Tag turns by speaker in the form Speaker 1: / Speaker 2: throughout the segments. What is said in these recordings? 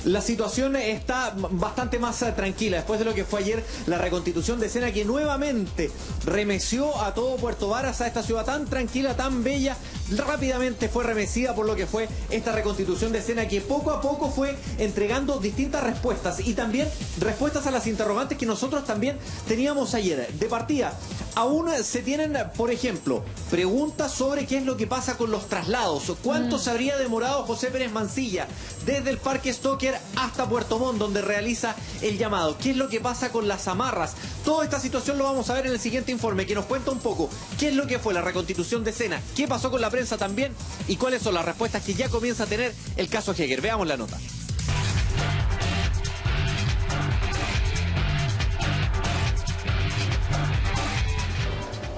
Speaker 1: La situación está bastante más tranquila después de lo que fue ayer la reconstitución de escena, que nuevamente remeció a todo Puerto Varas, a esta ciudad tan tranquila, tan bella. Rápidamente fue remecida por lo que fue esta reconstitución de escena, que poco a poco fue entregando distintas respuestas, y también respuestas a las interrogantes que nosotros también teníamos ayer. De partida, aún se tienen, por ejemplo, preguntas sobre qué es lo que pasa con los traslados. ¿Cuánto se habría demorado José Pérez Mancilla desde el Parque Stoker hasta Puerto Montt, donde realiza el llamado? ¿Qué es lo que pasa con las amarras? Toda esta situación lo vamos a ver en el siguiente informe, que nos cuenta un poco qué es lo que fue la reconstitución de escena, qué pasó con la prensa también, y cuáles son las respuestas que ya comienza a tener el caso Heger. Veamos la nota.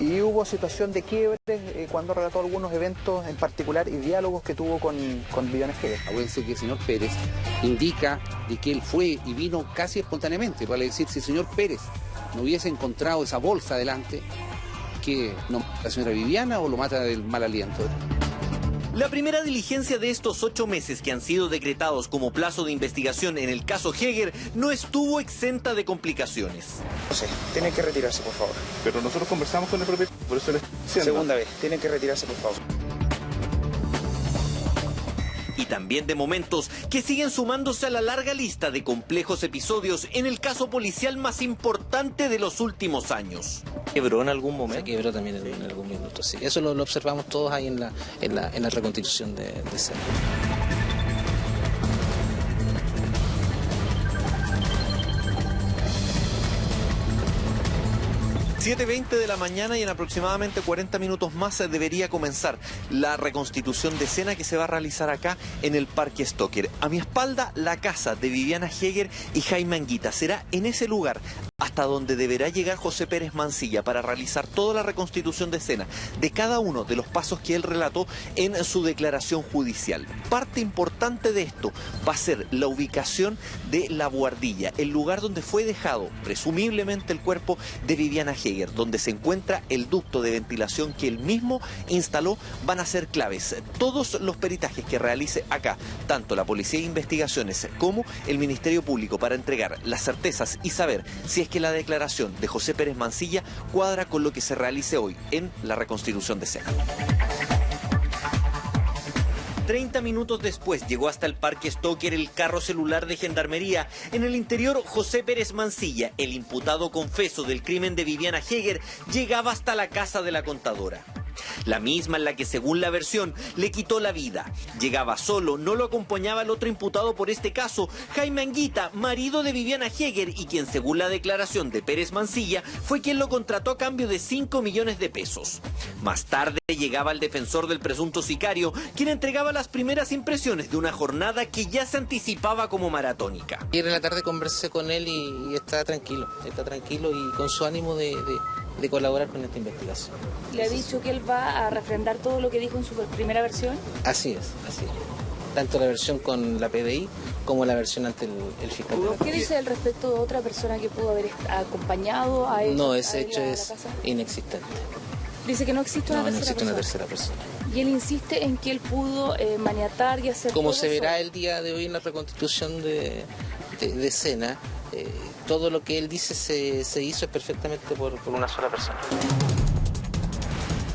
Speaker 2: Y hubo situación de quiebres cuando relató algunos eventos en particular y diálogos que tuvo con Viviana Heger.
Speaker 3: Acuérdense que el señor Pérez indica de que él fue y vino casi espontáneamente, para decir, si el señor Pérez no hubiese encontrado esa bolsa adelante, que no mata a la señora Viviana o lo mata del mal aliento.
Speaker 1: La primera diligencia de estos 8 meses que han sido decretados como plazo de investigación en el caso Heger no estuvo exenta de complicaciones.
Speaker 2: No sé, tiene que retirarse, por favor.
Speaker 4: Pero nosotros conversamos con el propietario, por eso le estoy diciendo.
Speaker 2: Segunda vez, tiene que retirarse, por favor.
Speaker 1: Y también de momentos que siguen sumándose a la larga lista de complejos episodios en el caso policial más importante de los últimos años. ¿Quebró en algún momento?
Speaker 5: Se quebró también en algún minuto, sí. Eso lo observamos todos ahí en la reconstitución de escena.
Speaker 1: 7:20 de la mañana, y en aproximadamente 40 minutos más debería comenzar la reconstitución de escena que se va a realizar acá en el Parque Stoker. A mi espalda, la casa de Viviana Heger y Jaime Anguita. Será en ese lugar hasta donde deberá llegar José Pérez Mancilla para realizar toda la reconstitución de escena de cada uno de los pasos que él relató en su declaración judicial. Parte importante de esto va a ser la ubicación de La Buhardilla, el lugar donde fue dejado presumiblemente el cuerpo de Viviana Heger, donde se encuentra el ducto de ventilación que él mismo instaló. Van a ser claves todos los peritajes que realice acá, tanto la Policía de Investigaciones como el Ministerio Público, para entregar las certezas y saber si es que la declaración de José Pérez Mancilla cuadra con lo que se realice hoy en la reconstitución de escena. 30 minutos después llegó hasta el Parque Stoker el carro celular de Gendarmería. En el interior, José Pérez Mancilla, el imputado confeso del crimen de Viviana Heger, llegaba hasta la casa de la contadora. La misma en la que, según la versión, le quitó la vida. Llegaba solo, no lo acompañaba el otro imputado por este caso, Jaime Anguita, marido de Viviana Heger, y quien, según la declaración de Pérez Mancilla, fue quien lo contrató a cambio de 5 millones de pesos. Más tarde llegaba el defensor del presunto sicario, quien entregaba las primeras impresiones de una jornada que ya se anticipaba como maratónica.
Speaker 5: Ayer en la tarde conversé con él y está tranquilo y con su ánimo de colaborar con esta investigación.
Speaker 6: ¿Le ha dicho que él va a refrendar todo lo que dijo en su primera versión?
Speaker 5: Así es. Tanto la versión con la PDI como la versión ante el fiscal.
Speaker 6: ¿Qué dice al respecto de otra persona que pudo haber acompañado a él?
Speaker 5: No, ese hecho es inexistente.
Speaker 6: Dice que no existe una
Speaker 5: tercera persona.
Speaker 6: Y él insiste en que él pudo maniatar y hacer
Speaker 5: como
Speaker 6: todo
Speaker 5: se verá
Speaker 6: eso.
Speaker 5: el día de hoy en la reconstitución de escena, todo lo que él dice se hizo perfectamente por una sola persona.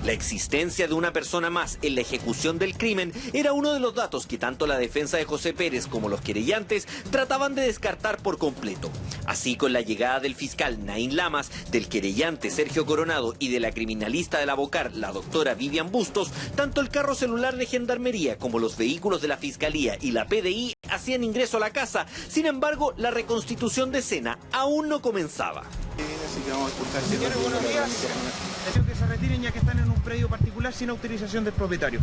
Speaker 1: La existencia de una persona más en la ejecución del crimen era uno de los datos que tanto la defensa de José Pérez como los querellantes trataban de descartar por completo. Así, con la llegada del fiscal Naín Lamas, del querellante Sergio Coronado y de la criminalista de la Bocar, la doctora Vivian Bustos, tanto el carro celular de Gendarmería como los vehículos de la Fiscalía y la PDI hacían ingreso a la casa. Sin embargo, la reconstitución de escena aún no comenzaba.
Speaker 7: Señores, buenos días. Les pido que se retiren ya que están en un predio particular sin autorización del propietario.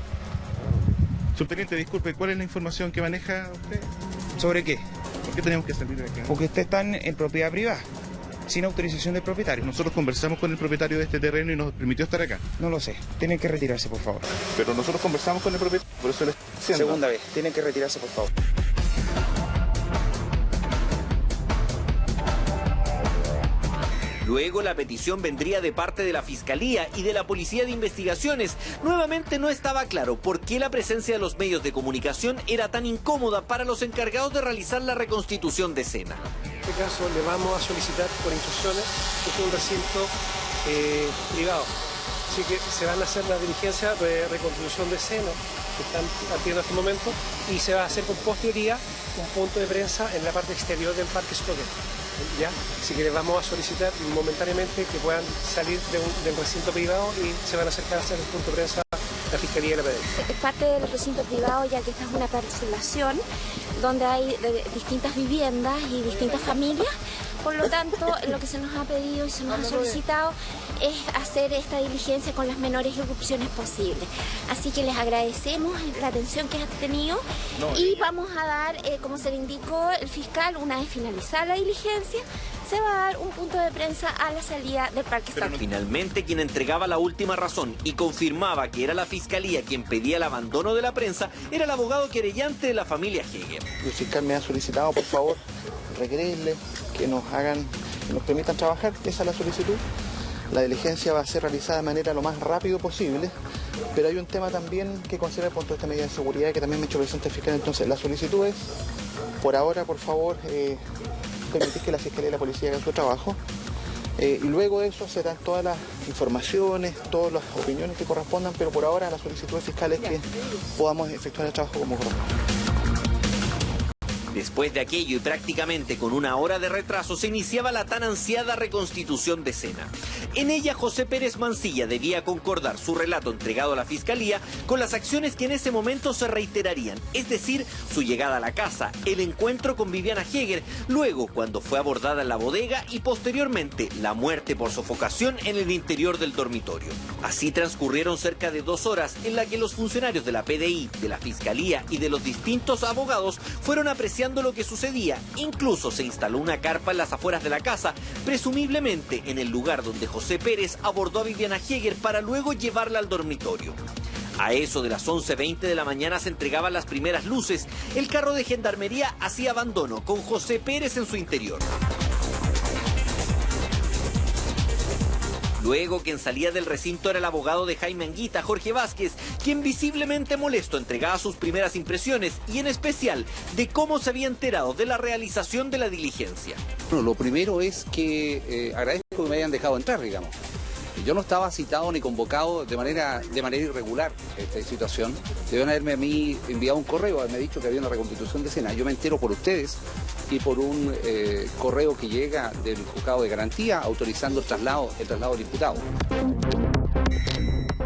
Speaker 4: Subteniente, disculpe, ¿cuál es la información que maneja usted?
Speaker 7: ¿Sobre qué?
Speaker 4: ¿Por qué tenemos que salir de acá?
Speaker 7: Porque usted está en propiedad privada, sin autorización del propietario.
Speaker 4: Nosotros conversamos con el propietario de este terreno y nos permitió estar acá.
Speaker 7: No lo sé, tienen que retirarse, por favor.
Speaker 4: Pero nosotros conversamos con el propietario, por eso le estoy diciendo.
Speaker 2: Segunda vez, tienen que retirarse, por favor.
Speaker 1: Luego la petición vendría de parte de la Fiscalía y de la Policía de Investigaciones. Nuevamente no estaba claro por qué la presencia de los medios de comunicación era tan incómoda para los encargados de realizar la reconstitución de escena.
Speaker 8: En este caso le vamos a solicitar por instrucciones que es un recinto privado. Así que se van a hacer las diligencias de reconstitución de escena que están haciendo en este momento y se va a hacer con posterioridad un punto de prensa en la parte exterior del Parque Stoker. ¿Ya? Así que les vamos a solicitar momentáneamente que puedan salir del recinto privado y se van a acercar a hacer el punto de prensa la Fiscalía y la PDI.
Speaker 6: Es parte del recinto privado, ya que esta es una parcelación donde hay distintas viviendas y distintas familias. Por lo tanto, lo que se nos ha pedido y se nos ha solicitado es hacer esta diligencia con las menores irrupciones posibles. Así que les agradecemos la atención que han tenido y vamos a dar, como se le indicó el fiscal, una vez finalizada la diligencia, se va a dar un punto de prensa a la salida del Parque Stoker.
Speaker 1: Finalmente, quien entregaba la última razón y confirmaba que era la Fiscalía quien pedía el abandono de la prensa era el abogado querellante de la familia Heger.
Speaker 2: El fiscal me ha solicitado, por favor, requerirle que nos permitan trabajar. Esa es la solicitud. La diligencia va a ser realizada de manera lo más rápido posible, pero hay un tema también que considerar por toda esta medida de seguridad que también me ha hecho presente el fiscal. Entonces, la solicitud es, por ahora, por favor, permitir que la Fiscalía y la Policía hagan su trabajo. Y luego de eso se dan todas las informaciones, todas las opiniones que correspondan, pero por ahora la solicitud del fiscal es que podamos efectuar el trabajo como corresponde.
Speaker 1: Después de aquello y prácticamente con una hora de retraso se iniciaba la tan ansiada reconstitución de escena. En ella José Pérez Mancilla debía concordar su relato entregado a la Fiscalía con las acciones que en ese momento se reiterarían, es decir, su llegada a la casa, el encuentro con Viviana Heger, luego cuando fue abordada en la bodega y posteriormente la muerte por sofocación en el interior del dormitorio. Así transcurrieron cerca de 2 horas en la que los funcionarios de la PDI, de la Fiscalía y de los distintos abogados fueron apreciando lo que sucedía. Incluso se instaló una carpa en las afueras de la casa, presumiblemente en el lugar donde José Pérez abordó a Viviana Heger para luego llevarla al dormitorio. A eso de las 11:20 de la mañana se entregaban las primeras luces. El carro de gendarmería hacía abandono con José Pérez en su interior. Luego, quien salía del recinto era el abogado de Jaime Anguita, Jorge Vázquez, quien visiblemente molesto entregaba sus primeras impresiones y en especial de cómo se había enterado de la realización de la diligencia.
Speaker 3: Bueno, lo primero es que agradezco que me hayan dejado entrar, digamos. Yo no estaba citado ni convocado de manera irregular a esta situación. Deben haberme a mí enviado un correo, haberme dicho que había una reconstitución de escena. Yo me entero por ustedes y por un correo que llega del juzgado de garantía autorizando el traslado del imputado.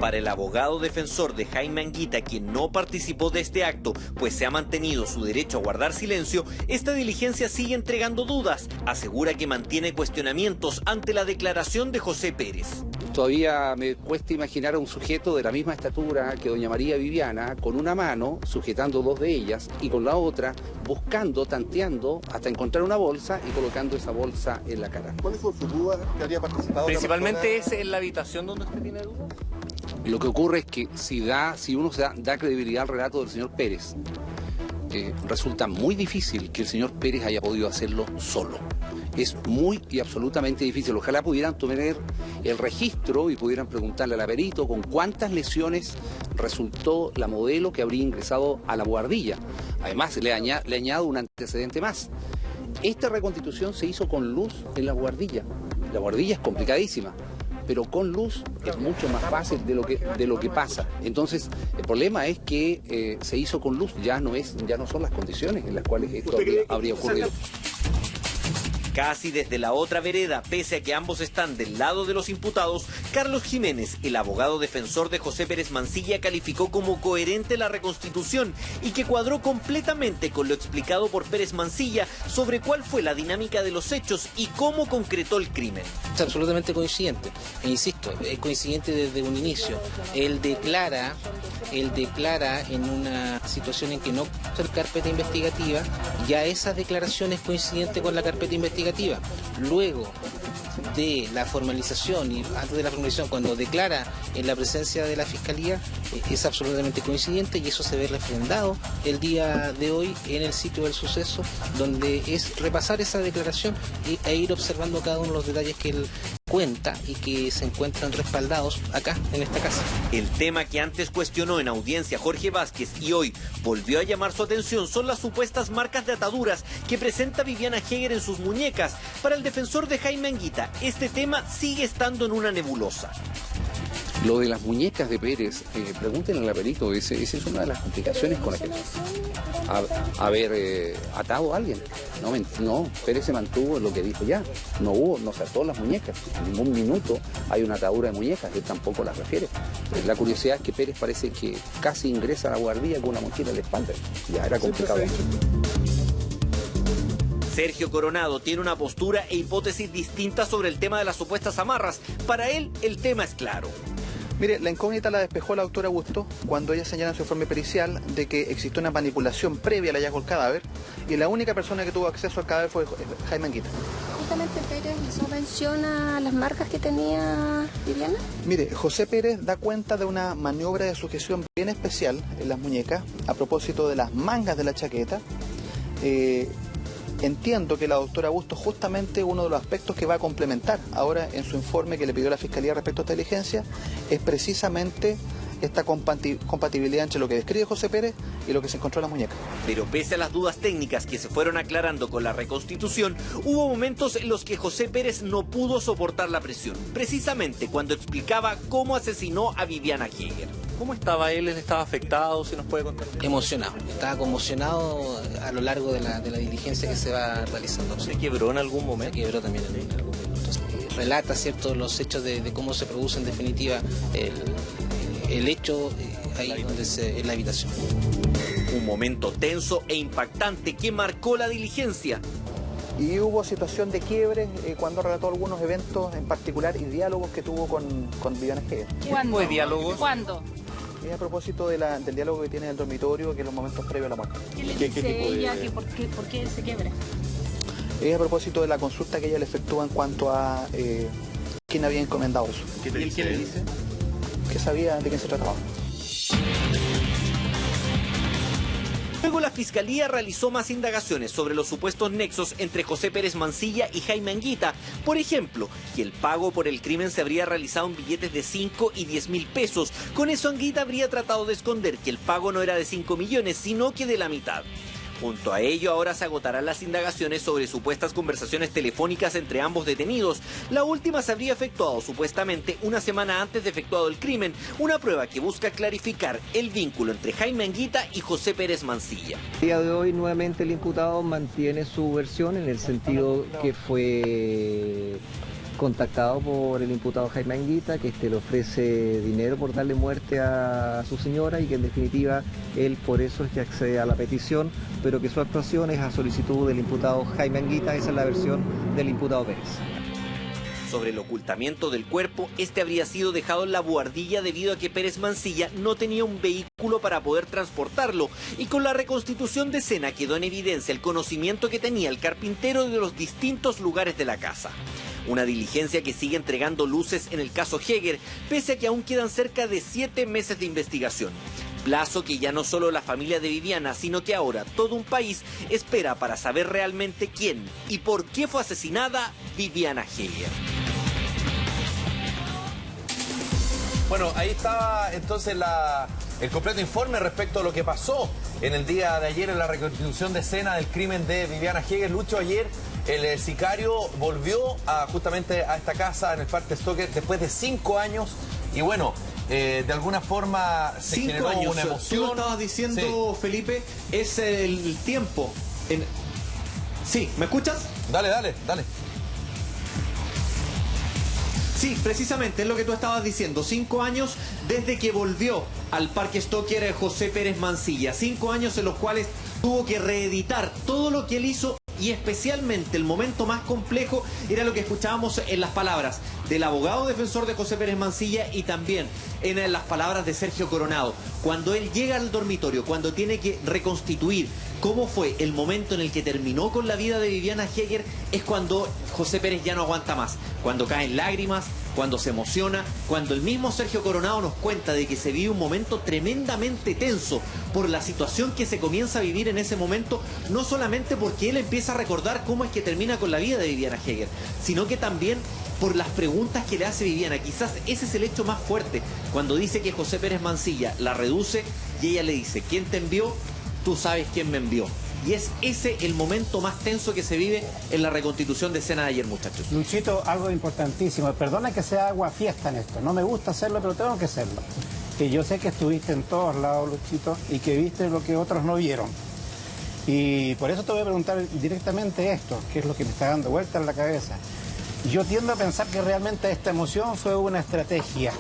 Speaker 1: Para el abogado defensor de Jaime Anguita, quien no participó de este acto, pues se ha mantenido su derecho a guardar silencio, esta diligencia sigue entregando dudas. Asegura que mantiene cuestionamientos ante la declaración de José Pérez.
Speaker 3: Todavía me cuesta imaginar a un sujeto de la misma estatura que doña María Viviana, con una mano sujetando 2 de ellas y con la otra buscando, tanteando, hasta encontrar una bolsa y colocando esa bolsa en la cara.
Speaker 9: ¿Cuál es su duda que habría participado?
Speaker 10: Principalmente es en la habitación donde usted tiene duda.
Speaker 3: Lo que ocurre es que si uno da credibilidad al relato del señor Pérez, resulta muy difícil que el señor Pérez haya podido hacerlo solo. Es muy y absolutamente difícil. Ojalá pudieran tener el registro y pudieran preguntarle al aperito con cuántas lesiones resultó la modelo que habría ingresado a la buhardilla. Además, le añado un antecedente más. Esta reconstitución se hizo con luz en la buhardilla. La buhardilla es complicadísima, pero con luz es mucho más fácil de lo que pasa. Entonces, el problema es que se hizo con luz, ya no son las condiciones en las cuales esto habría ocurrido.
Speaker 1: Casi desde la otra vereda, pese a que ambos están del lado de los imputados, Carlos Jiménez, el abogado defensor de José Pérez Mancilla, calificó como coherente la reconstitución y que cuadró completamente con lo explicado por Pérez Mancilla sobre cuál fue la dinámica de los hechos y cómo concretó el crimen.
Speaker 5: Es absolutamente coincidente, e insisto, es coincidente desde un inicio. Él declara en una situación en que no hay carpeta investigativa, ya esa declaración es coincidente con la carpeta investigativa. Luego de la formalización y antes de la formalización, cuando declara en la presencia de la Fiscalía, es absolutamente coincidente y eso se ve refrendado el día de hoy en el sitio del suceso, donde es repasar esa declaración e ir observando cada uno de los detalles que él cuenta y que se encuentran respaldados acá en esta casa.
Speaker 1: El tema que antes cuestionó en audiencia Jorge Vázquez y hoy volvió a llamar su atención son las supuestas marcas de ataduras que presenta Viviana Heger en sus muñecas. Para el defensor de Jaime Anguita, este tema sigue estando en una nebulosa.
Speaker 3: Lo de las muñecas de Pérez, pregúntenle al perito, esa es una de las complicaciones con la que haber atado a alguien. No, Pérez se mantuvo en lo que dijo ya, no se ató las muñecas, en ningún minuto hay una atadura de muñecas, él tampoco las refiere. La curiosidad es que Pérez parece que casi ingresa a la guardia con una mochila en la espalda, ya era complicado.
Speaker 1: Sergio Coronado tiene una postura e hipótesis distintas sobre el tema de las supuestas amarras. Para él, el tema es claro.
Speaker 2: Mire, la incógnita la despejó la doctora Augusto cuando ella señala en su informe pericial de que existió una manipulación previa al hallazgo del cadáver y la única persona que tuvo acceso al cadáver fue Jaime Anguita.
Speaker 6: Justamente Pérez hizo mención a las marcas que tenía Viviana.
Speaker 2: Mire, José Pérez da cuenta de una maniobra de sujeción bien especial en las muñecas a propósito de las mangas de la chaqueta. Entiendo que la doctora Augusto justamente uno de los aspectos que va a complementar ahora en su informe que le pidió la Fiscalía respecto a esta diligencia es precisamente esta compatibilidad entre lo que describe José Pérez y lo que se encontró en las muñecas.
Speaker 1: Pero pese a las dudas técnicas que se fueron aclarando con la reconstitución, hubo momentos en los que José Pérez no pudo soportar la presión, precisamente cuando explicaba cómo asesinó a Viviana Heger.
Speaker 10: ¿Cómo estaba él? ¿Él estaba afectado? ¿Se nos puede contar?
Speaker 5: Emocionado, estaba conmocionado a lo largo de la diligencia que se va realizando.
Speaker 10: ¿Se quebró en algún momento?
Speaker 5: Se quebró también en algún momento. Relata, ¿cierto?, los hechos de cómo se produce en definitiva el hecho ahí en la habitación.
Speaker 1: Un momento tenso e impactante que marcó la diligencia.
Speaker 2: Y hubo situación de quiebre cuando relató algunos eventos en particular y diálogos que tuvo con Viviana Heger.
Speaker 10: ¿Cuándo? ¿Qué diálogos?
Speaker 11: ¿Cuándo?
Speaker 2: Y a propósito del diálogo que tiene en el dormitorio, que es los momentos previos a la muerte.
Speaker 11: ¿Qué le dice ella? ¿Por qué se quiebra?
Speaker 2: Es a propósito de la consulta que ella le efectúa en cuanto a quién había encomendado eso.
Speaker 4: ¿Qué le dice?
Speaker 2: Que sabía de quién se trataba.
Speaker 1: Luego la Fiscalía realizó más indagaciones sobre los supuestos nexos entre José Pérez Mancilla y Jaime Anguita. Por ejemplo, que el pago por el crimen se habría realizado en billetes de 5 y 10 mil pesos. Con eso Anguita habría tratado de esconder que el pago no era de 5 millones, sino que de la mitad. Junto a ello, ahora se agotarán las indagaciones sobre supuestas conversaciones telefónicas entre ambos detenidos. La última se habría efectuado supuestamente una semana antes de efectuado el crimen, una prueba que busca clarificar el vínculo entre Jaime Anguita y José Pérez Mancilla.
Speaker 12: El día de hoy nuevamente el imputado mantiene su versión en el sentido que fue contactado por el imputado Jaime Anguita, que le ofrece dinero por darle muerte a su señora y que en definitiva él por eso es que accede a la petición, pero que su actuación es a solicitud del imputado Jaime Anguita. Esa es la versión del imputado Pérez.
Speaker 1: Sobre el ocultamiento del cuerpo, este habría sido dejado en la buhardilla debido a que Pérez Mancilla no tenía un vehículo para poder transportarlo, y con la reconstitución de escena quedó en evidencia el conocimiento que tenía el carpintero de los distintos lugares de la casa. Una diligencia que sigue entregando luces en el caso Heger, pese a que aún quedan cerca de 7 meses de investigación. Plazo que ya no solo la familia de Viviana, sino que ahora todo un país espera para saber realmente quién y por qué fue asesinada Viviana Heger.
Speaker 13: Bueno, ahí estaba entonces el completo informe respecto a lo que pasó en el día de ayer en la reconstitución de escena del crimen de Viviana Heger. Lucho, ayer el sicario volvió justamente a esta casa en el Parque Stoker después de 5 años y bueno, de alguna forma se generó una emoción.
Speaker 1: Tú lo estabas diciendo, sí. Felipe, es el tiempo. Sí, ¿me escuchas?
Speaker 13: Dale.
Speaker 1: Sí, precisamente es lo que tú estabas diciendo. 5 años desde que volvió al Parque Stoker José Pérez Mancilla. 5 años en los cuales tuvo que reeditar todo lo que él hizo Y especialmente el momento más complejo era lo que escuchábamos en las palabras del abogado defensor de José Pérez Mancilla y también en las palabras de Sergio Coronado. Cuando él llega al dormitorio, cuando tiene que reconstituir cómo fue el momento en el que terminó con la vida de Viviana Heger, es cuando José Pérez ya no aguanta más. Cuando caen lágrimas, cuando se emociona, cuando el mismo Sergio Coronado nos cuenta de que se vive un momento tremendamente tenso por la situación que se comienza a vivir en ese momento, no solamente porque él empieza a recordar cómo es que termina con la vida de Viviana Heger, sino que también por las preguntas que le hace Viviana. Quizás ese es el hecho más fuerte, cuando dice que José Pérez Mancilla la reduce y ella le dice: ¿quién te envió? Tú sabes quién me envió. Y es ese el momento más tenso que se vive en la reconstitución de escena de ayer, muchachos.
Speaker 14: Luchito, algo importantísimo. Perdona que sea agua fiesta en esto. No me gusta hacerlo, pero tengo que hacerlo. Que yo sé que estuviste en todos lados, Luchito, y que viste lo que otros no vieron. Y por eso te voy a preguntar directamente esto, que es lo que me está dando vuelta en la cabeza. Yo tiendo a pensar que realmente esta emoción fue una estrategia.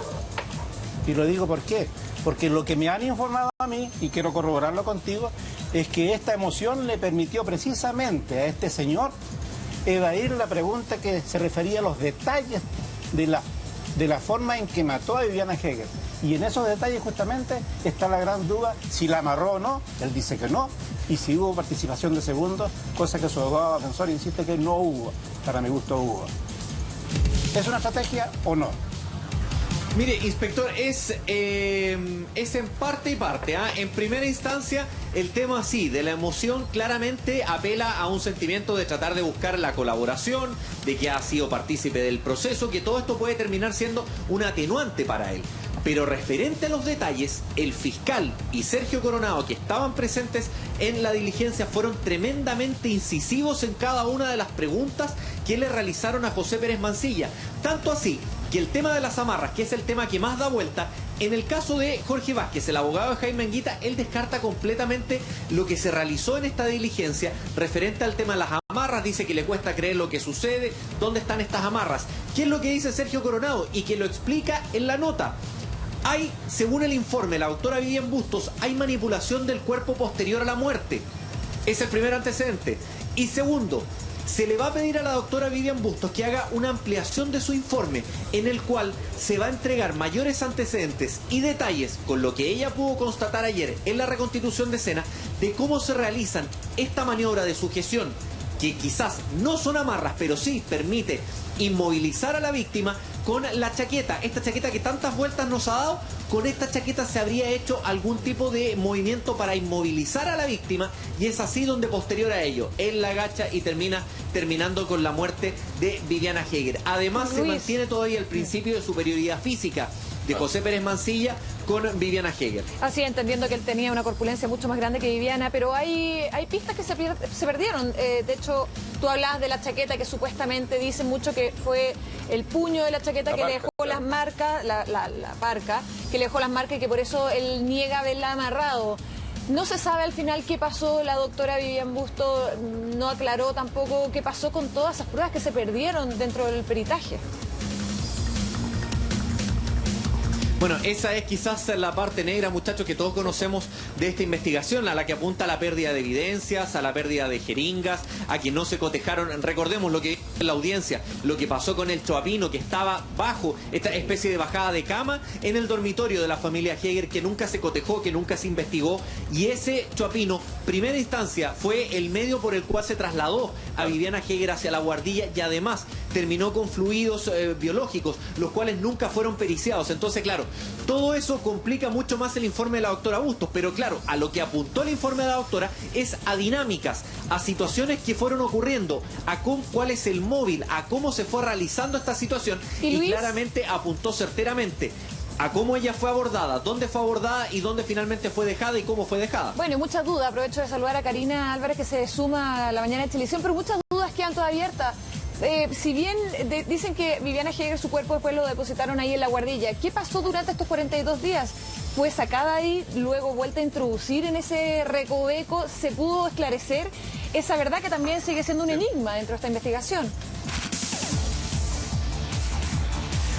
Speaker 14: Y lo digo ¿por qué? Porque lo que me han informado a mí, y quiero corroborarlo contigo, es que esta emoción le permitió precisamente a este señor evadir la pregunta que se refería a los detalles de la forma en que mató a Viviana Heger. Y en esos detalles justamente está la gran duda si la amarró o no. Él dice que no. Y si hubo participación de segundos, cosa que su abogado defensor insiste que no hubo. Para mi gusto hubo. ¿Es una estrategia o no?
Speaker 1: Mire, inspector, es en parte y parte. En primera instancia, el tema sí, de la emoción claramente apela a un sentimiento de tratar de buscar la colaboración, de que ha sido partícipe del proceso, que todo esto puede terminar siendo un atenuante para él. Pero referente a los detalles, el fiscal y Sergio Coronado, que estaban presentes en la diligencia, fueron tremendamente incisivos en cada una de las preguntas que le realizaron a José Pérez Mancilla. Tanto así que el tema de las amarras, que es el tema que más da vuelta, en el caso de Jorge Vázquez, el abogado de Jaime Anguita, él descarta completamente lo que se realizó en esta diligencia referente al tema de las amarras. Dice que le cuesta creer lo que sucede, dónde están estas amarras. ¿Qué es lo que dice Sergio Coronado? Y que lo explica en la nota. Hay, según el informe, la doctora Vivian Bustos, hay manipulación del cuerpo posterior a la muerte. Es el primer antecedente. Y segundo, se le va a pedir a la doctora Vivian Bustos que haga una ampliación de su informe en el cual se va a entregar mayores antecedentes y detalles con lo que ella pudo constatar ayer en la reconstitución de escena de cómo se realizan esta maniobra de sujeción, que quizás no son amarras, pero sí permite inmovilizar a la víctima con la chaqueta. Esta chaqueta que tantas vueltas nos ha dado, con esta chaqueta se habría hecho algún tipo de movimiento para inmovilizar a la víctima, y es así donde posterior a ello él la agacha y terminando con la muerte de Viviana Heger. Además se mantiene todavía el principio de superioridad física de José Pérez Mancilla con Viviana Heger.
Speaker 15: Así, entendiendo que él tenía una corpulencia mucho más grande que Viviana, pero hay pistas que se perdieron. De hecho, tú hablabas de la chaqueta, que supuestamente dicen mucho que fue el puño de la chaqueta que le dejó las marcas, la parca, que le dejó las marcas y que por eso él niega haberla amarrado. No se sabe al final qué pasó. La doctora Vivian Bustos no aclaró tampoco qué pasó con todas esas pruebas que se perdieron dentro del peritaje.
Speaker 1: Bueno, esa es quizás la parte negra, muchachos, que todos conocemos de esta investigación, a la que apunta a la pérdida de evidencias, a la pérdida de jeringas, a que no se cotejaron. Recordemos lo que en la audiencia, lo que pasó con el choapino, que estaba bajo esta especie de bajada de cama en el dormitorio de la familia Heger, que nunca se cotejó, que nunca se investigó, y ese choapino, primera instancia, fue el medio por el cual se trasladó a Viviana Heger hacia la guardilla, y además terminó con fluidos biológicos, los cuales nunca fueron periciados. Entonces, claro, todo eso complica mucho más el informe de la doctora Bustos, pero claro, a lo que apuntó el informe de la doctora es a dinámicas, a situaciones que fueron ocurriendo, a cuál es el móvil, a cómo se fue realizando esta situación, y claramente apuntó certeramente a cómo ella fue abordada, dónde fue abordada y dónde finalmente fue dejada y cómo fue dejada.
Speaker 15: Bueno, y muchas dudas. Aprovecho de saludar a Karina Álvarez, que se suma a la mañana de televisión, pero muchas dudas quedan todavía abiertas. Si bien dicen que Viviana Heger, su cuerpo después lo depositaron ahí en la guardilla, ¿qué pasó durante estos 42 días? ¿Fue sacada ahí, luego vuelta a introducir en ese recoveco? ¿Se pudo esclarecer esa verdad, que también sigue siendo un enigma dentro de esta investigación?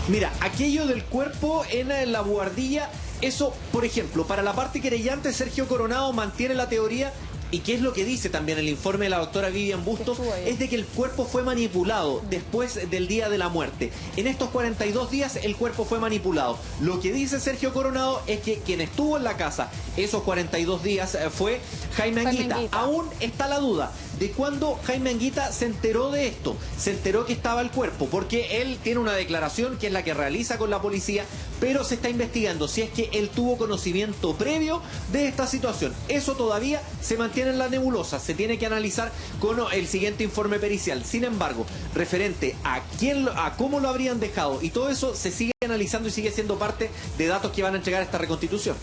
Speaker 1: Mira, aquello del cuerpo en la buhardilla, eso, por ejemplo, para la parte querellante, Sergio Coronado mantiene la teoría y qué es lo que dice también el informe de la doctora Vivian Bustos, es de que el cuerpo fue manipulado después del día de la muerte. En estos 42 días el cuerpo fue manipulado. Lo que dice Sergio Coronado es que quien estuvo en la casa esos 42 días fue Jaime Anguita. Aún está la duda de cuándo Jaime Anguita se enteró de esto, se enteró que estaba el cuerpo, porque él tiene una declaración que es la que realiza con la policía, pero se está investigando si es que él tuvo conocimiento previo de esta situación. Eso todavía se mantiene en la nebulosa, se tiene que analizar con el siguiente informe pericial. Sin embargo, referente a cómo lo habrían dejado y todo eso se sigue analizando y sigue siendo parte de datos que van a entregar a esta reconstitución.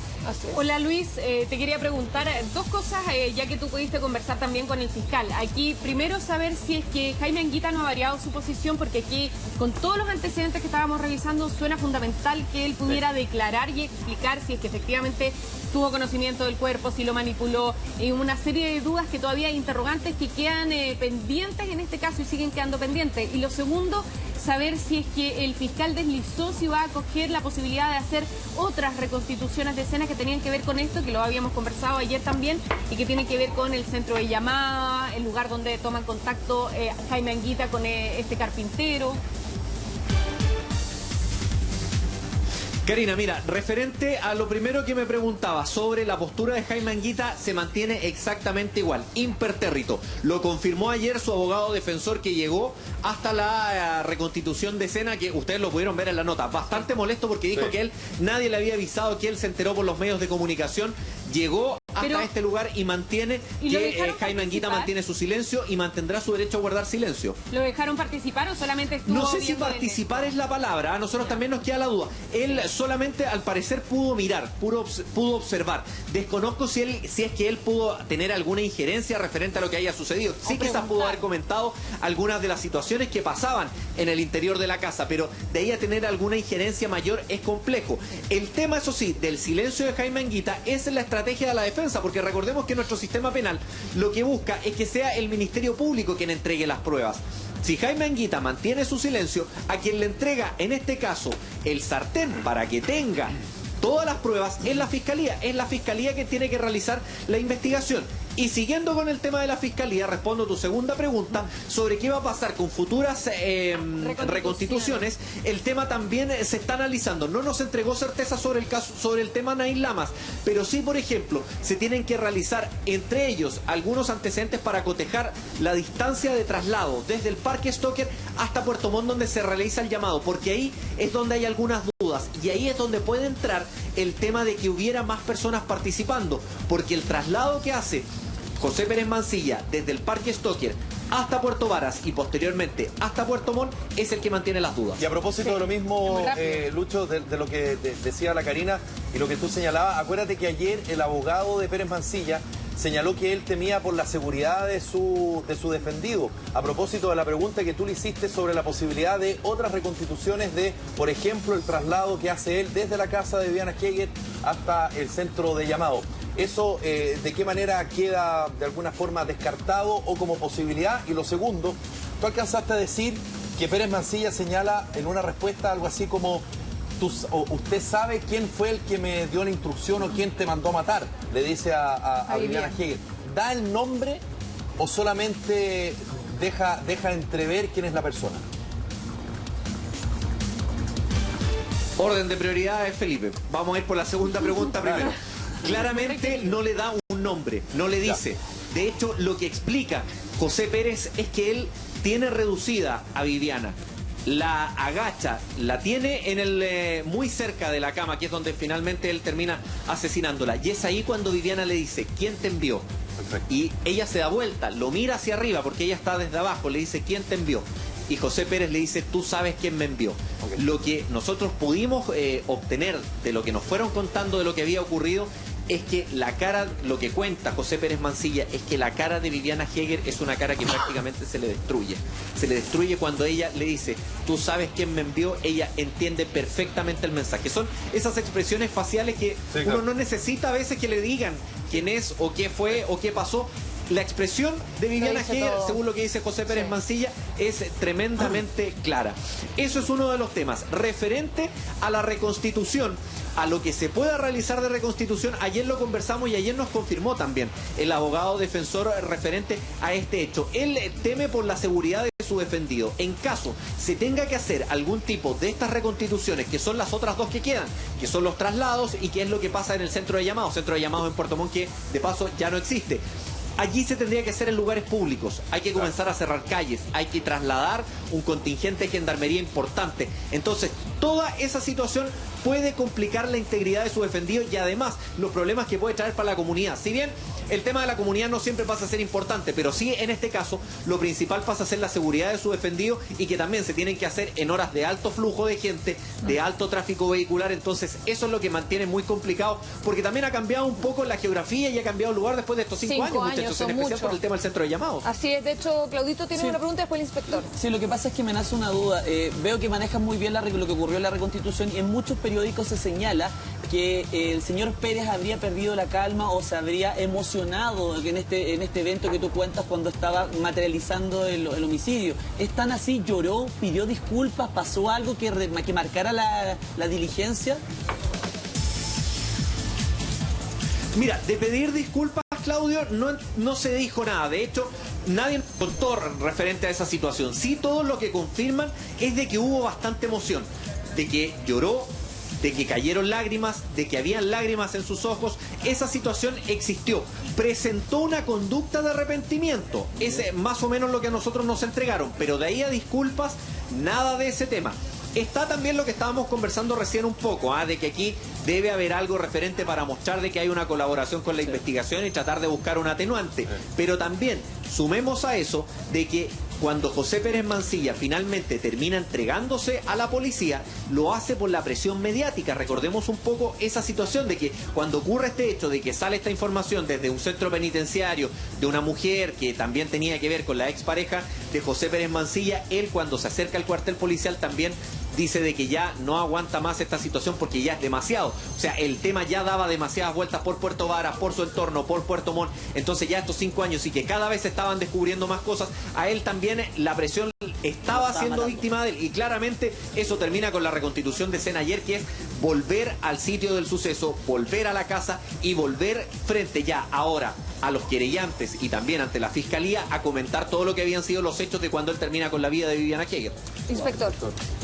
Speaker 11: Hola Luis, te quería preguntar dos cosas, ya que tú pudiste conversar también con el fiscal. Aquí, primero, saber si es que Jaime Anguita no ha variado su posición, porque aquí, con todos los antecedentes que estábamos revisando, suena fundamental que él pudiera declarar y explicar si es que efectivamente tuvo conocimiento del cuerpo, si lo manipuló, una serie de dudas que todavía hay interrogantes que quedan pendientes en este caso y siguen quedando pendientes. Y lo segundo, saber si es que el fiscal deslizó si va a acoger la posibilidad de hacer otras reconstituciones de escena que tenían que ver con esto, que lo habíamos conversado ayer también, y que tienen que ver con el centro de llamada, el lugar donde toman contacto Jaime Anguita con este carpintero.
Speaker 1: Karina, mira, referente a lo primero que me preguntaba sobre la postura de Jaime Anguita, se mantiene exactamente igual, impertérrito. Lo confirmó ayer su abogado defensor que llegó hasta la reconstitución de escena, que ustedes lo pudieron ver en la nota. Bastante molesto porque dijo que nadie le había avisado, que él se enteró por los medios de comunicación, llegó hasta este lugar y mantiene que Jaime Anguita mantiene su silencio y mantendrá su derecho a guardar silencio.
Speaker 11: ¿Lo dejaron participar o solamente estuvo
Speaker 1: No sé si participar es la palabra, a nosotros también nos queda la duda. Él solamente al parecer pudo mirar, pudo observar. Desconozco si es que él pudo tener alguna injerencia referente a lo que haya sucedido. Sí, quizás pudo haber comentado algunas de las situaciones que pasaban en el interior de la casa, pero de ahí a tener alguna injerencia mayor es complejo. El tema, eso sí, del silencio de Jaime Anguita es la estrategia de la defensa, porque recordemos que nuestro sistema penal lo que busca es que sea el Ministerio Público quien entregue las pruebas. Si Jaime Anguita mantiene su silencio, a quien le entrega, en este caso, el sartén para que tenga todas las pruebas es la Fiscalía. Es la Fiscalía que tiene que realizar la investigación. Y siguiendo con el tema de la Fiscalía, respondo a tu segunda pregunta sobre qué va a pasar con futuras reconstituciones. El tema también se está analizando. No nos entregó certeza sobre el caso, sobre el tema Nail Lamas, pero sí, por ejemplo, se tienen que realizar entre ellos algunos antecedentes para cotejar la distancia de traslado desde el Parque Stoker hasta Puerto Montt, donde se realiza el llamado, porque ahí es donde hay algunas dudas y ahí es donde puede entrar el tema de que hubiera más personas participando, porque el traslado que hace José Pérez Mancilla desde el Parque Stoker hasta Puerto Varas y posteriormente hasta Puerto Montt es el que mantiene las dudas.
Speaker 13: Y a propósito de lo mismo, Lucho, de lo que decía la Karina y lo que tú señalabas, acuérdate que ayer el abogado de Pérez Mancilla señaló que él temía por la seguridad de su defendido. A propósito de la pregunta que tú le hiciste sobre la posibilidad de otras reconstituciones de, por ejemplo, el traslado que hace él desde la casa de Viviana Heger hasta el centro de llamado. ¿Eso de qué manera queda de alguna forma descartado o como posibilidad? Y lo segundo, tú alcanzaste a decir que Pérez Mancilla señala en una respuesta algo así como: usted sabe quién fue el que me dio la instrucción o quién te mandó a matar, le dice a Viviana Heger. ¿Da el nombre o solamente deja entrever quién es la persona?
Speaker 1: Orden de prioridades, Felipe. Vamos a ir por la segunda pregunta primero. Claramente no le da un nombre, no le dice. De hecho, lo que explica José Pérez es que él tiene reducida a Viviana. La agacha, la tiene en muy cerca de la cama, que es donde finalmente él termina asesinándola. Y es ahí cuando Viviana le dice: ¿quién te envió? Perfecto. Y ella se da vuelta, lo mira hacia arriba porque ella está desde abajo, le dice: ¿quién te envió? Y José Pérez le dice: tú sabes quién me envió. Okay. Lo que nosotros pudimos obtener de lo que nos fueron contando de lo que había ocurrido es que la cara, lo que cuenta José Pérez Mancilla, es que la cara de Viviana Heger es una cara que prácticamente se le destruye. Se le destruye cuando ella le dice: tú sabes quién me envió. Ella entiende perfectamente el mensaje. Son esas expresiones faciales que uno no necesita a veces que le digan quién es o qué fue o qué pasó. La expresión de Viviana Heger,
Speaker 15: todo.
Speaker 1: según lo que dice José Pérez Mancilla, es tremendamente clara. Eso es uno de los temas. Referente a la reconstitución, a lo que se pueda realizar de reconstitución, ayer lo conversamos y ayer nos confirmó también el abogado defensor referente a este hecho. Él teme por la seguridad de su defendido. En caso se tenga que hacer algún tipo de estas reconstituciones, que son las otras dos que quedan, que son los traslados y que es lo que pasa en el centro de llamados en Puerto Montt, que de paso ya no existe. Allí se tendría que hacer en lugares públicos. Hay que comenzar a cerrar calles, hay que trasladar un contingente de gendarmería importante. Entonces, toda esa situación puede complicar la integridad de su defendido y además los problemas que puede traer para la comunidad. Si bien el tema de la comunidad no siempre pasa a ser importante, pero sí en este caso lo principal pasa a ser la seguridad de su defendido y que también se tienen que hacer en horas de alto flujo de gente, de alto tráfico vehicular. Entonces, eso es lo que mantiene muy complicado, porque también ha cambiado un poco la geografía y ha cambiado el lugar después de estos 5 años, muchachos, en especial por el tema del centro de llamados.
Speaker 15: Así es, de hecho, Claudito tiene
Speaker 16: Sí.
Speaker 15: una pregunta, después el inspector.
Speaker 16: Sí, lo que pasa es que me nace una duda. Veo que manejan muy bien lo que ocurrió en la reconstitución y en muchos periódicos se señala que el señor Pérez habría perdido la calma o se habría emocionado en este evento que tú cuentas cuando estaba materializando el homicidio. ¿Es tan así? ¿Lloró? ¿Pidió disculpas? ¿Pasó algo que marcara la diligencia?
Speaker 1: Mira, de pedir disculpas, Claudio, no se dijo nada. De hecho, nadie contó referente a esa situación. Sí, todo lo que confirman es de que hubo bastante emoción, de que lloró, de que cayeron lágrimas, de que habían lágrimas en sus ojos. Esa situación existió. Presentó una conducta de arrepentimiento. Es más o menos lo que a nosotros nos entregaron. Pero de ahí a disculpas, nada de ese tema. Está también lo que estábamos conversando recién un poco, de que aquí debe haber algo referente para mostrar de que hay una colaboración con la investigación y tratar de buscar un atenuante. Pero también sumemos a eso de que cuando José Pérez Mancilla finalmente termina entregándose a la policía, lo hace por la presión mediática. Recordemos un poco esa situación de que cuando ocurre este hecho, de que sale esta información desde un centro penitenciario de una mujer que también tenía que ver con la expareja de José Pérez Mancilla, él cuando se acerca al cuartel policial también dice de que ya no aguanta más esta situación porque ya es demasiado. O sea, el tema ya daba demasiadas vueltas por Puerto Varas, por su entorno, por Puerto Montt. Entonces ya estos 5 años y que cada vez se estaban descubriendo más cosas, a él también la presión estaba siendo víctima de él. Y claramente eso termina con la reconstitución de escena ayer, que es volver al sitio del suceso, volver a la casa y volver frente ya ahora a los querellantes y también ante la fiscalía a comentar todo lo que habían sido los hechos de cuando él termina con la vida de Viviana Heger.
Speaker 15: Inspector.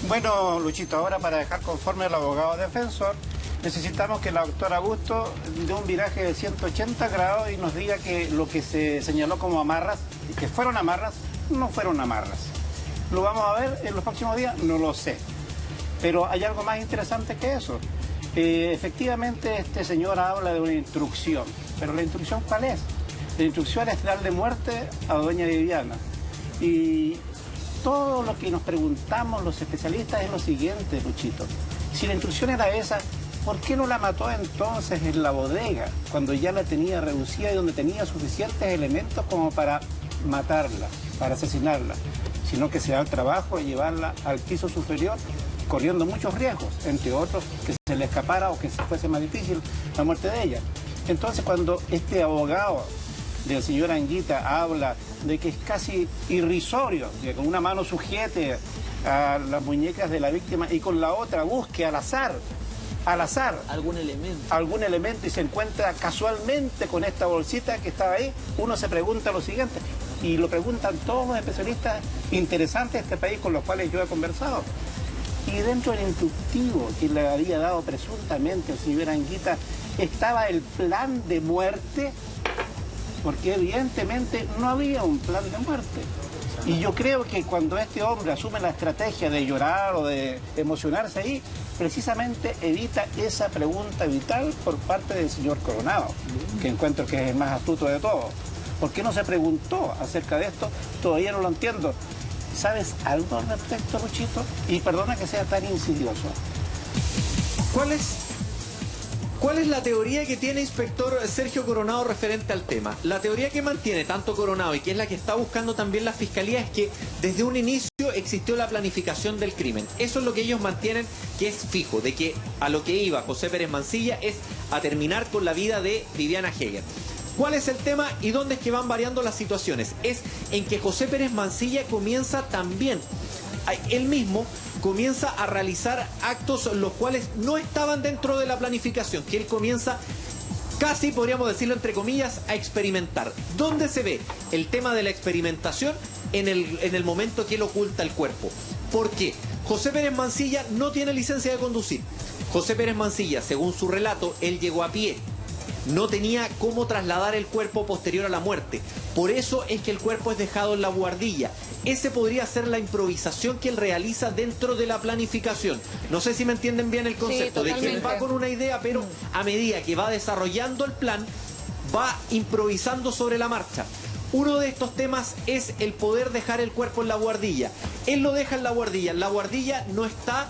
Speaker 14: Bueno, Luchito, ahora para dejar conforme al abogado defensor, necesitamos que la doctora Augusto dé un viraje de 180 grados y nos diga que lo que se señaló como amarras, que fueron amarras, no fueron amarras. ¿Lo vamos a ver en los próximos días? No lo sé. Pero hay algo más interesante que eso. Efectivamente, este señor habla de una instrucción. ¿Pero la instrucción cuál es? La instrucción es darle muerte a doña Viviana. Y todo lo que nos preguntamos los especialistas es lo siguiente, Luchito. Si la instrucción era esa, ¿por qué no la mató entonces en la bodega, cuando ya la tenía reducida y donde tenía suficientes elementos como para matarla, para asesinarla? Sino que se da el trabajo de llevarla al piso superior, corriendo muchos riesgos, entre otros que se le escapara o que fuese más difícil la muerte de ella. Entonces, cuando este abogado del señor Anguita habla de que es casi irrisorio, que con una mano sujete a las muñecas de la víctima y con la otra busque al azar, algún elemento y se encuentra casualmente con esta bolsita que estaba ahí, uno se pregunta lo siguiente, y lo preguntan todos los especialistas interesantes de este país con los cuales yo he conversado. Y dentro del instructivo que le había dado presuntamente el señor Anguita, estaba el plan de muerte, porque evidentemente no había un plan de muerte. Y yo creo que cuando este hombre asume la estrategia de llorar o de emocionarse ahí, precisamente evita esa pregunta vital por parte del señor Coronado, que encuentro que es el más astuto de todos. ¿Por qué no se preguntó acerca de esto? Todavía no lo entiendo. ¿Sabes algo al respecto, Luchito? Y perdona que sea tan insidioso.
Speaker 1: ¿Cuál es la teoría que tiene inspector Sergio Coronado referente al tema? La teoría que mantiene tanto Coronado y que es la que está buscando también la Fiscalía es que desde un inicio existió la planificación del crimen. Eso es lo que ellos mantienen, que es fijo, de que a lo que iba José Pérez Mancilla es a terminar con la vida de Viviana Heger. ¿Cuál es el tema y dónde es que van variando las situaciones? Es en que José Pérez Mancilla comienza también, él mismo comienza a realizar actos los cuales no estaban dentro de la planificación, que él comienza casi, podríamos decirlo entre comillas, a experimentar. ¿Dónde se ve el tema de la experimentación? En el momento que él oculta el cuerpo. ¿Por qué? José Pérez Mancilla no tiene licencia de conducir. José Pérez Mancilla, según su relato, él llegó a pie. No tenía cómo trasladar el cuerpo posterior a la muerte. Por eso es que el cuerpo es dejado en la buhardilla. Ese podría ser la improvisación que él realiza dentro de la planificación. No sé si me entienden bien el concepto, de que él va con una idea, pero a medida que va desarrollando el plan, va improvisando sobre la marcha. Uno de estos temas es el poder dejar el cuerpo en la buhardilla. Él lo deja en la buhardilla. La buhardilla no está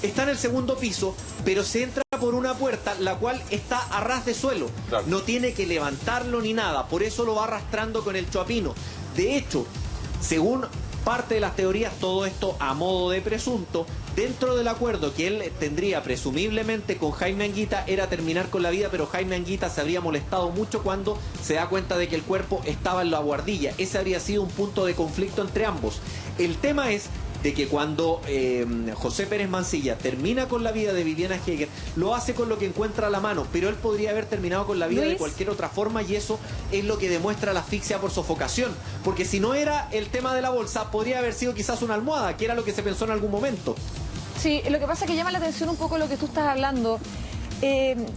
Speaker 1: en el segundo piso, pero se entra por una puerta la cual está a ras de suelo. Claro. No tiene que levantarlo ni nada, por eso lo va arrastrando con el choapino. De hecho, según parte de las teorías, todo esto a modo de presunto, dentro del acuerdo que él tendría presumiblemente con Jaime Anguita era terminar con la vida, pero Jaime Anguita se habría molestado mucho cuando se da cuenta de que el cuerpo estaba en la buhardilla. Ese habría sido un punto de conflicto entre ambos. El tema es de que cuando José Pérez Mancilla termina con la vida de Viviana Heger, lo hace con lo que encuentra a la mano, pero él podría haber terminado con la vida de cualquier otra forma, y eso es lo que demuestra la asfixia por sofocación, porque si no era el tema de la bolsa, podría haber sido quizás una almohada, que era lo que se pensó en algún momento.
Speaker 15: Sí, lo que pasa es que llama la atención un poco lo que tú estás hablando.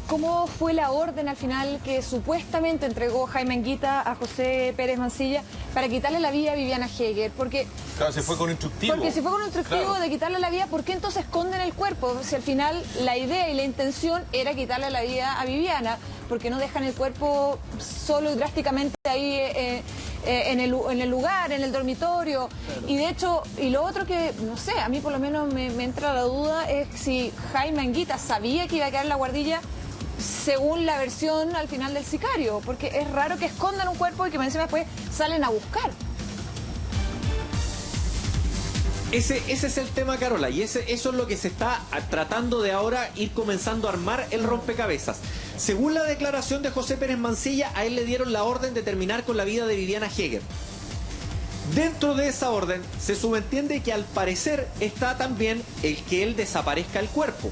Speaker 15: ¿Cómo fue la orden al final que supuestamente entregó Jaime Anguita a José Pérez Mancilla para quitarle la vida a Viviana Heger? Porque
Speaker 13: claro, se fue con un instructivo.
Speaker 15: Porque si fue con un instructivo, claro, de quitarle la vida, ¿por qué entonces esconden el cuerpo? Si al final la idea y la intención era quitarle la vida a Viviana, ¿por qué no dejan el cuerpo solo y drásticamente ahí en el lugar, en el dormitorio? Claro. Y de hecho, y lo otro que, no sé, a mí por lo menos me entra la duda es si Jaime Anguita sabía que iba a quedar en la guardilla según la versión al final del sicario, porque es raro que escondan un cuerpo y que encima después salen a buscar.
Speaker 1: Ese es el tema, Carola, y eso es lo que se está tratando de ahora ir comenzando a armar el rompecabezas. Según la declaración de José Pérez Mancilla, a él le dieron la orden de terminar con la vida de Viviana Heger. Dentro de esa orden se subentiende que al parecer está también el que él desaparezca el cuerpo.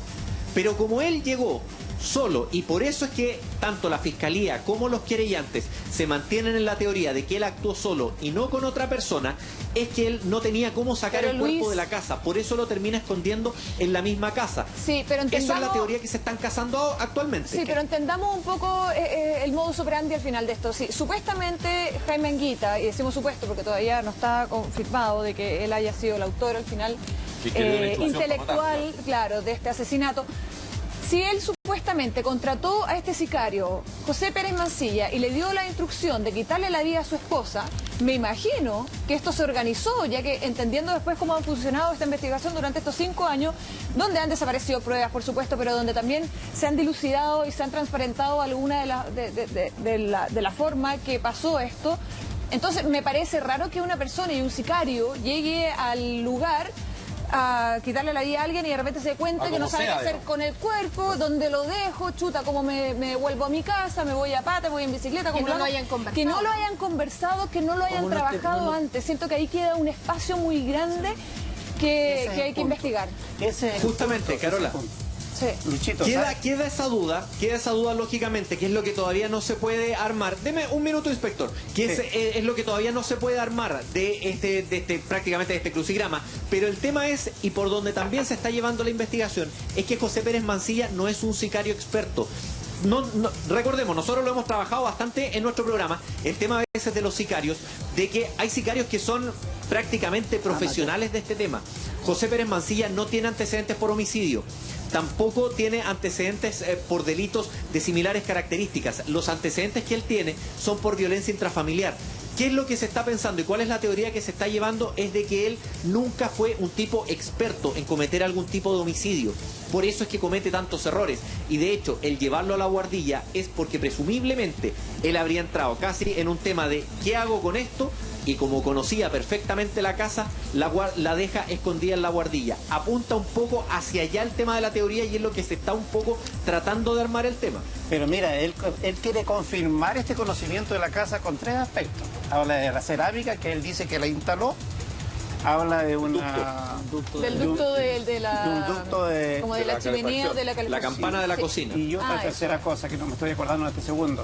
Speaker 1: Pero como él llegó solo, y por eso es que tanto la Fiscalía como los querellantes se mantienen en la teoría de que él actuó solo y no con otra persona, es que él no tenía cómo sacar el cuerpo de la casa, por eso lo termina escondiendo en la misma casa.
Speaker 15: Sí, pero entendamos...
Speaker 1: Esa es la teoría que se están casando actualmente.
Speaker 15: Sí, pero entendamos un poco el modus operandi al final de esto. Sí, supuestamente Jaime Anguita, y decimos supuesto porque todavía no está confirmado de que él haya sido el autor al final intelectual, claro, de este asesinato. Si él supuestamente contrató a este sicario, José Pérez Mancilla, y le dio la instrucción de quitarle la vida a su esposa, me imagino que esto se organizó, ya que entendiendo después cómo ha funcionado esta investigación durante estos 5 años, donde han desaparecido pruebas, por supuesto, pero donde también se han dilucidado y se han transparentado alguna de la forma que pasó esto. Entonces me parece raro que una persona y un sicario llegue al lugar a quitarle la vida a alguien y de repente se dé cuenta que no sabe qué hacer con el cuerpo, donde lo dejo, chuta, como me vuelvo a mi casa, me voy a pata, me voy en bicicleta, como
Speaker 11: que no lo hayan conversado.
Speaker 15: Que no lo hayan conversado, que no lo hayan trabajado antes. Siento que ahí queda un espacio muy grande que hay que investigar.
Speaker 1: Justamente, Carola.
Speaker 15: Sí.
Speaker 14: Luchito,
Speaker 1: queda esa duda lógicamente, que es lo que todavía no se puede armar. Deme un minuto, inspector, que es lo que todavía no se puede armar prácticamente de este crucigrama. Pero el tema es, y por donde también se está llevando la investigación, es que José Pérez Mancilla no es un sicario experto. Recordemos, nosotros lo hemos trabajado bastante en nuestro programa, el tema a veces de los sicarios, de que hay sicarios que son prácticamente profesionales de este tema. José Pérez Mancilla no tiene antecedentes por homicidio, tampoco tiene antecedentes por delitos de similares características. Los antecedentes que él tiene son por violencia intrafamiliar. ¿Qué es lo que se está pensando y cuál es la teoría que se está llevando? Es de que él nunca fue un tipo experto en cometer algún tipo de homicidio. Por eso es que comete tantos errores. Y de hecho, el llevarlo a la buhardilla es porque presumiblemente él habría entrado casi en un tema de ¿qué hago con esto? y como conocía perfectamente la casa, la deja escondida en la guardilla. Apunta un poco hacia allá el tema de la teoría y es lo que se está un poco tratando de armar el tema.
Speaker 14: Pero mira, él quiere confirmar este conocimiento de la casa con 3 aspectos. Habla de la cerámica, que él dice que la instaló. Habla de un
Speaker 15: ducto de la chimenea o de la calefacción.
Speaker 1: La campana de la cocina.
Speaker 14: Y otra tercera cosa que no me estoy acordando en este segundo.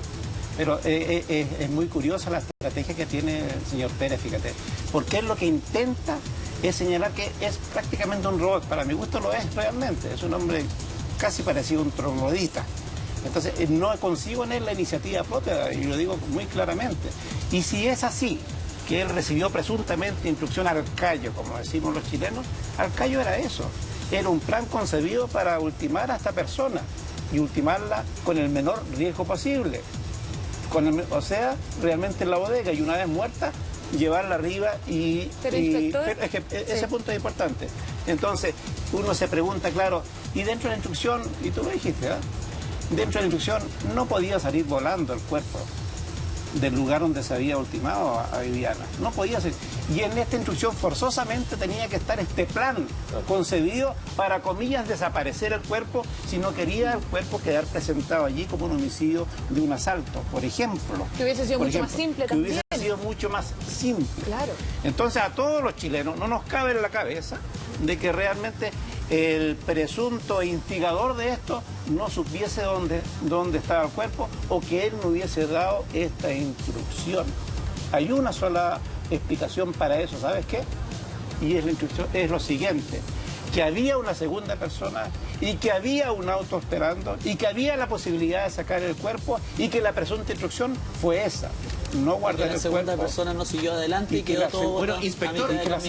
Speaker 14: Pero es muy curiosa la estrategia que tiene el señor Pérez, fíjate. Porque él lo que intenta es señalar que es prácticamente un robot. Para mi gusto lo es realmente. Es un hombre casi parecido a un troglodita. Entonces no consigo en él la iniciativa propia, y lo digo muy claramente. Y si es así, que él recibió presuntamente instrucción al callo, como decimos los chilenos, al callo era eso. Era un plan concebido para ultimar a esta persona y ultimarla con el menor riesgo posible. O sea, realmente en la bodega, y una vez muerta, llevarla arriba y...
Speaker 15: Pero inspector...
Speaker 14: es que ese punto es importante. Entonces, uno se pregunta, claro, y dentro de la instrucción, y tú lo dijiste, ¿eh? Dentro de la instrucción no podía salir volando el cuerpo del lugar donde se había ultimado a Viviana. No podía ser. Y en esta instrucción forzosamente tenía que estar este plan concebido para, comillas, desaparecer el cuerpo si no quería el cuerpo quedar presentado allí como un homicidio de un asalto, por ejemplo.
Speaker 15: Que hubiese sido mucho más simple también.
Speaker 14: Que hubiese sido mucho más simple.
Speaker 15: Claro.
Speaker 14: Entonces a todos los chilenos no nos cabe en la cabeza de que realmente el presunto instigador de esto no supiese dónde estaba el cuerpo o que él no hubiese dado esta instrucción. Hay una sola explicación para eso, ¿sabes qué? Y es la instrucción, es lo siguiente, que había una segunda persona y que había un auto esperando y que había la posibilidad de sacar el cuerpo y que la presunta instrucción fue esa, no guardar el cuerpo.
Speaker 16: La segunda persona no siguió adelante y quedó todo...
Speaker 1: Bueno, inspector,
Speaker 14: claro.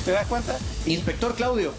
Speaker 14: ¿Te das cuenta?
Speaker 1: Inspector Claudio.